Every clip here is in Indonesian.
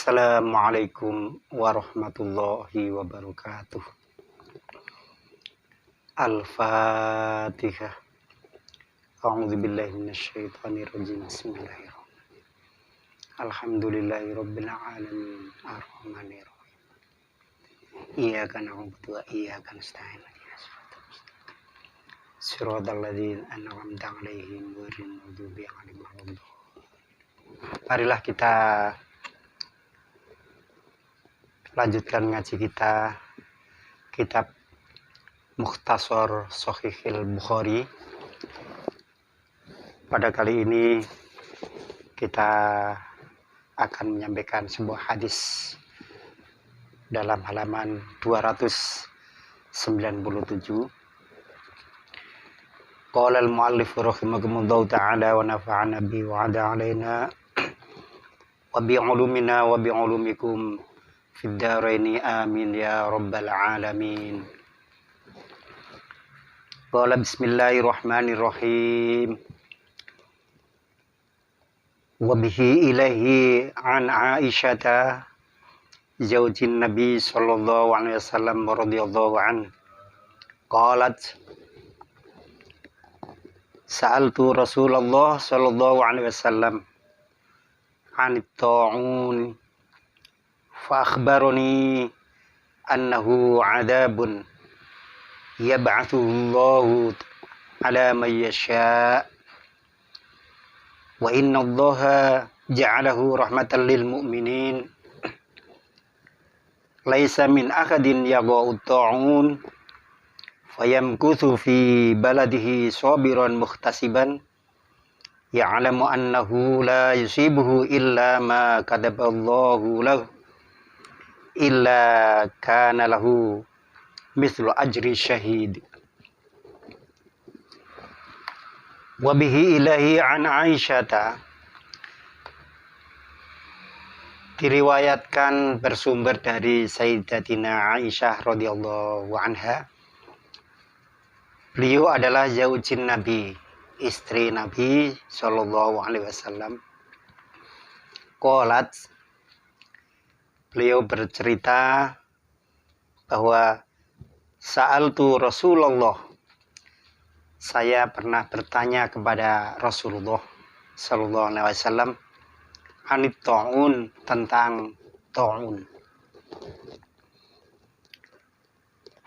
Assalamualaikum warahmatullahi wabarakatuh. Al-Fatihah. A'udzubillahi minasyaitonirrajim. Bismillahirrahmanirrahim. Alhamdulillahirabbil alamin. Arrahmanirrahim. Iyyaka na'budu wa iyyaka nasta'in. Shiratal ladzina an'amta 'alaihim ghairil maghdubi 'alaihim waladdallin. Marilah kita lanjutkan ngaji kita kitab Mukhtasar Shahihil Bukhari. Pada kali ini kita akan menyampaikan sebuah hadis dalam halaman 297. Qala al-muallif rahimahullahu ta'ala wa nafa'ana bi wa 'ada 'alaina wa bi 'ulumina wa bi 'ulumikum fid dharaini amin ya rabbal alamin. Qala bismillahirrahmanirrahim. Wa bihi ilaihi an Aisyata zaujin Nabi sallallahu alaihi wasallam radhiyallahu an qalat sa'altu Rasulullah sallallahu alaihi wasallam 'anit ta'un fa akhbarani annahu 'adabun yab'athuhullahu ala man yasha' wa inna Allaha ja'alahu rahmatan lil mu'minin laisa min ahadin yaga'u ta'un fayamkuthu fi baladihi sabiran muhtasiban ya'lamu annahu la yusibuhu illa ma kataballahu lahu illa kana lahu mislu ajri syahid. Wa bihi ilahi an Aisyata, diriwayatkan bersumber dari Sayyidatina Aisyah radhiyallahu anha. Beliau adalah zaujin Nabi, istri Nabi sallallahu alaihi wasallam. Qalat, beliau bercerita bahwa sa'altu Rasulullah, saya pernah bertanya kepada Rasulullah sallallahu alaihi wasallam anit ta'un, tentang ta'un.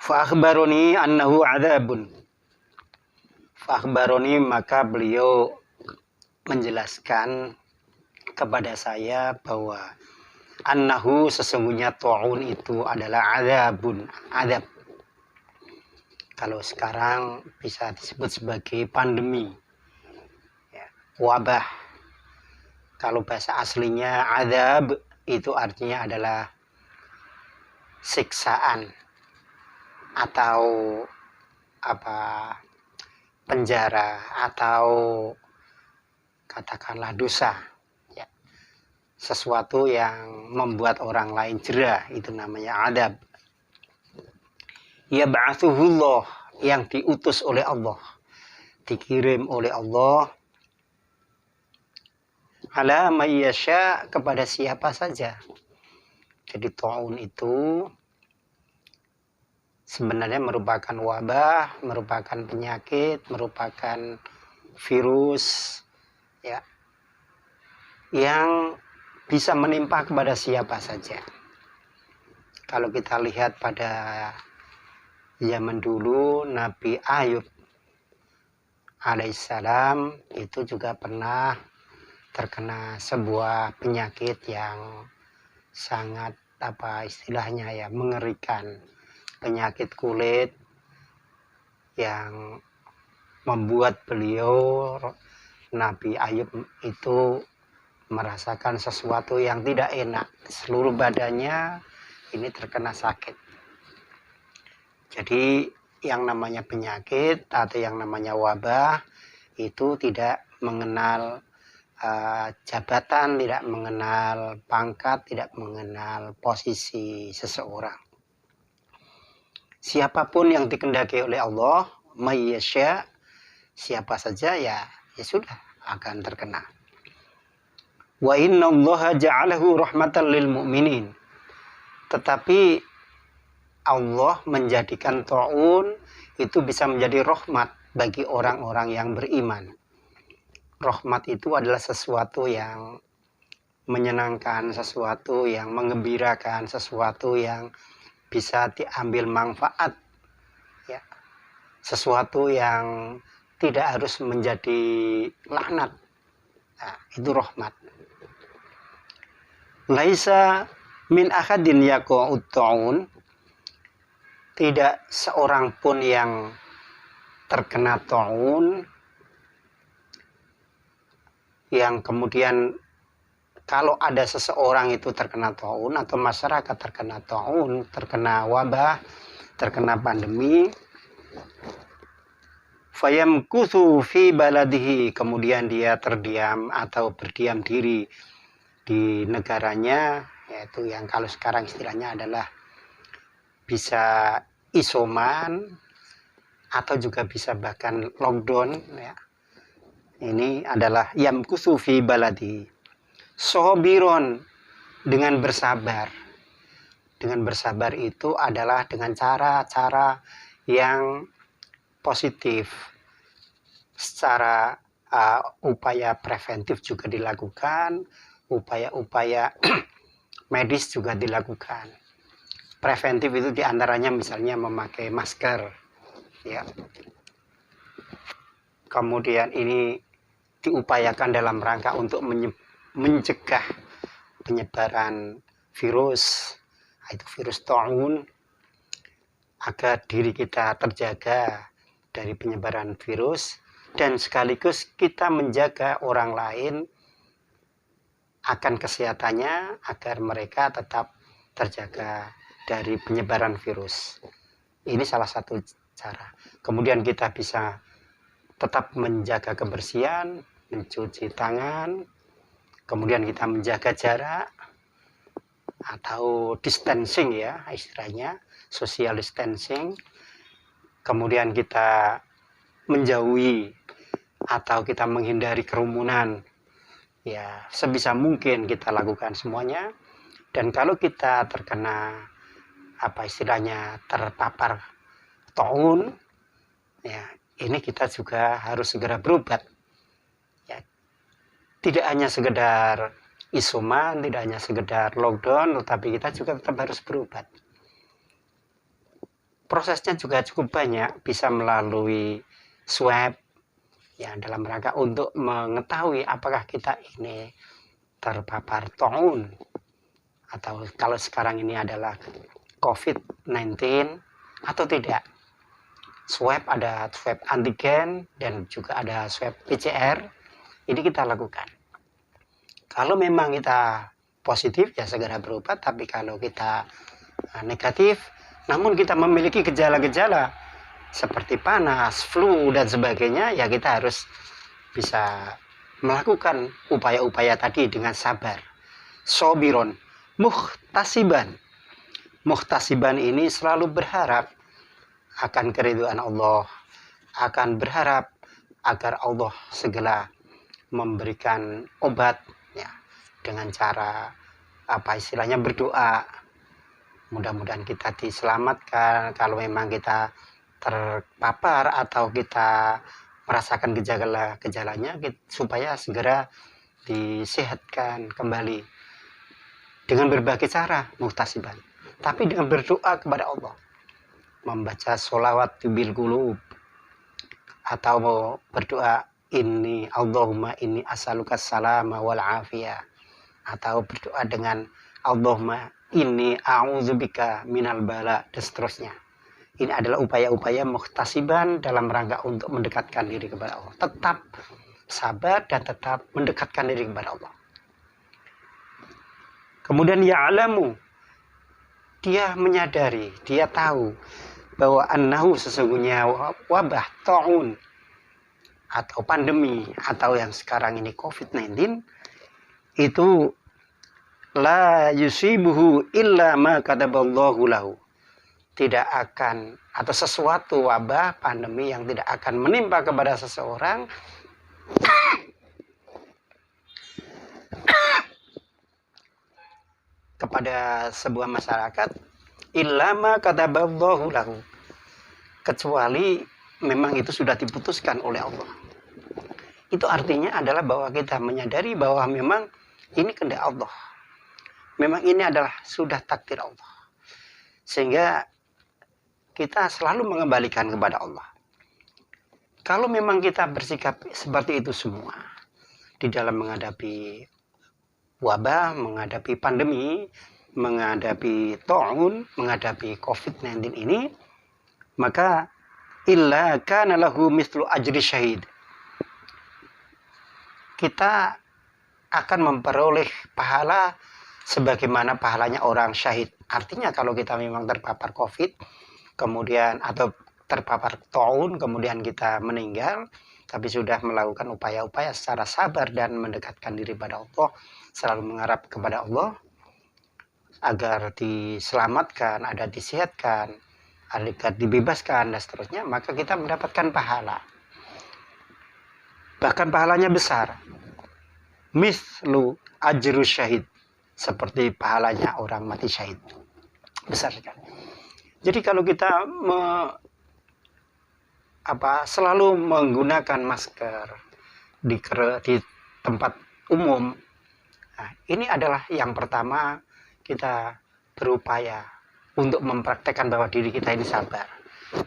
Fa akhbaroni annahu 'adzabun. Fa akhbaroni, maka beliau menjelaskan kepada saya bahwa annahu, sesungguhnya ta'un itu adalah 'adzabun, azab. Kalau sekarang bisa disebut sebagai pandemi, ya, wabah. Kalau bahasa aslinya azab itu artinya adalah siksaan atau penjara atau katakanlah dosa, ya. Sesuatu yang membuat orang lain jera, itu namanya azab. Yab'athuhullah, yang diutus oleh Allah, dikirim oleh Allah, ala may yasha, kepada siapa saja. Jadi ta'un itu sebenarnya merupakan wabah, merupakan penyakit, merupakan virus, ya, yang bisa menimpa kepada siapa saja. Kalau kita lihat pada zaman dulu, Nabi Ayub alaihissalam itu juga pernah terkena sebuah penyakit yang sangat istilahnya ya, mengerikan. Penyakit kulit yang membuat beliau, Nabi Ayub itu merasakan sesuatu yang tidak enak. Seluruh badannya ini terkena sakit. Jadi yang namanya penyakit atau yang namanya wabah itu tidak mengenal jabatan, tidak mengenal pangkat, tidak mengenal posisi seseorang. Siapapun yang dikehendaki oleh Allah, may yasha, siapa saja ya sudah akan terkena. Wa innallaha ja'alahu rahmatan lil mu'minin. Tetapi Allah menjadikan ta'un itu bisa menjadi rahmat bagi orang-orang yang beriman. Rahmat itu adalah sesuatu yang menyenangkan, sesuatu yang menggembirakan, sesuatu yang bisa diambil manfaat, ya. Sesuatu yang tidak harus menjadi laknat. Nah, itu rahmat. Laisa min ahadin yaqa'ut ta'un, tidak seorang pun yang terkena ta'un yang kemudian kalau ada seseorang itu terkena ta'un atau masyarakat terkena ta'un, terkena wabah, terkena pandemi, fayamkuthu fi baladihi, kemudian dia terdiam atau berdiam diri di negaranya, yaitu yang kalau sekarang istilahnya adalah bisa isoman atau juga bisa bahkan lockdown, ya. Ini adalah yamkuthu fi baladi. Sobiron, dengan bersabar. Dengan bersabar itu adalah dengan cara-cara yang positif. Secara upaya preventif juga dilakukan, upaya-upaya medis juga dilakukan. Preventif itu diantaranya misalnya memakai masker, ya. Kemudian ini diupayakan dalam rangka untuk mencegah penyebaran virus, itu virus ta'un, agar diri kita terjaga dari penyebaran virus dan sekaligus kita menjaga orang lain akan kesehatannya agar mereka tetap terjaga dari penyebaran virus. Ini salah satu cara. Kemudian kita bisa tetap menjaga kebersihan, mencuci tangan, kemudian kita menjaga jarak atau distancing, ya istilahnya, social distancing. Kemudian kita menjauhi atau kita menghindari kerumunan, ya sebisa mungkin kita lakukan semuanya. Dan kalau kita terkena terpapar ta'un, ya ini kita juga harus segera berobat, ya. Tidak hanya sekedar isoman, tidak hanya sekedar lockdown, tetapi kita juga tetap harus berobat. Prosesnya juga cukup banyak, bisa melalui swab, ya dalam rangka untuk mengetahui apakah kita ini terpapar ta'un atau kalau sekarang ini adalah COVID-19 atau tidak. Swab, ada swab antigen dan juga ada swab PCR. Ini kita lakukan. Kalau memang kita positif, ya segera berobat. Tapi kalau kita negatif, namun kita memiliki gejala-gejala seperti panas, flu dan sebagainya, ya kita harus bisa melakukan upaya-upaya tadi dengan sabar. Sobiron, muhtasiban. Muhtasiban ini selalu berharap akan keridhaan Allah, akan berharap agar Allah segera memberikan obat, ya, dengan cara berdoa. Mudah-mudahan kita diselamatkan kalau memang kita terpapar atau kita merasakan gejalanya, supaya segera disehatkan kembali dengan berbagai cara, muhtasiban, tapi dengan berdoa kepada Allah, membaca sholawat bil qulub, atau mau berdoa Allahumma inni as'aluka salama wal afiyah, atau berdoa dengan Allahumma inni a'udzubika minal bala, dan seterusnya. Ini adalah upaya-upaya muhtasiban dalam rangka untuk mendekatkan diri kepada Allah. Tetap sabar dan tetap mendekatkan diri kepada Allah. Kemudian ya'lamu, dia menyadari, dia tahu bahwa annahu, sesungguhnya wabah ta'un atau pandemi atau yang sekarang ini COVID-19 itu la yusibuhu illa ma kataballahu lahu, tidak akan, atau sesuatu wabah pandemi yang tidak akan menimpa kepada seseorang kepada sebuah masyarakat illama kataballahu lahu, kecuali memang itu sudah diputuskan oleh Allah. Itu artinya adalah bahwa kita menyadari bahwa memang ini kehendak Allah. Memang ini adalah sudah takdir Allah. Sehingga kita selalu mengembalikan kepada Allah. Kalau memang kita bersikap seperti itu semua di dalam menghadapi wabah, menghadapi pandemi, menghadapi ta'un, menghadapi COVID-19 ini, maka illa kana lahu mislu ajri syahid. Kita akan memperoleh pahala sebagaimana pahalanya orang syahid. Artinya kalau kita memang terpapar COVID, kemudian atau terpapar ta'un, kemudian kita meninggal, tapi sudah melakukan upaya-upaya secara sabar dan mendekatkan diri pada Allah, selalu mengharap kepada Allah agar diselamatkan, ada disehatkan, agar dibebaskan dan seterusnya, maka kita mendapatkan pahala. Bahkan pahalanya besar. Mislu ajru syahid, seperti pahalanya orang mati syahid. Besar sekali. Jadi kalau kita selalu menggunakan masker di tempat umum, nah, ini adalah yang pertama kita berupaya untuk mempraktekkan bahwa diri kita ini sabar,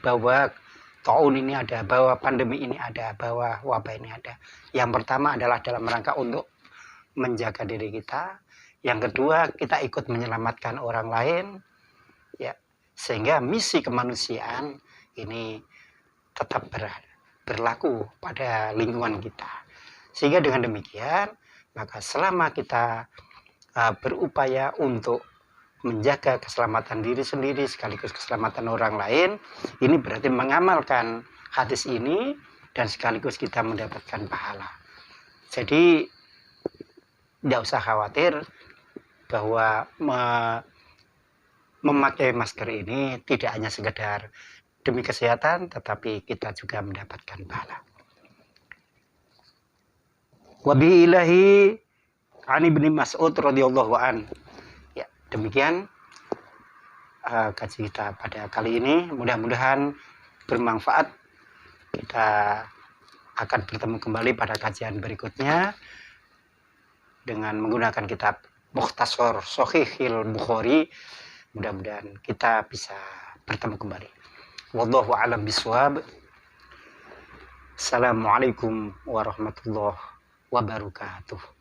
bahwa tahun ini ada, bahwa pandemi ini ada, bahwa wabah ini ada. Yang pertama adalah dalam rangka untuk menjaga diri kita. Yang kedua, kita ikut menyelamatkan orang lain, ya, sehingga misi kemanusiaan ini tetap berlaku pada lingkungan kita. Sehingga dengan demikian, maka selama kita berupaya untuk menjaga keselamatan diri sendiri sekaligus keselamatan orang lain, ini berarti mengamalkan hadis ini dan sekaligus kita mendapatkan pahala. Jadi tidak usah khawatir bahwa memakai masker ini tidak hanya sekedar demi kesehatan, tetapi kita juga mendapatkan pahala. Wa bi ilahi an Ibnu Mas'ud radhiyallahu an. Ya, demikian kaji kita pada kali ini. Mudah-mudahan bermanfaat. Kita akan bertemu kembali pada kajian berikutnya dengan menggunakan kitab Mukhtasar Shahihil Bukhari. Mudah-mudahan kita bisa bertemu kembali. Wallahu a'lam bishawab. Assalamualaikum warahmatullahi wabarakatuh.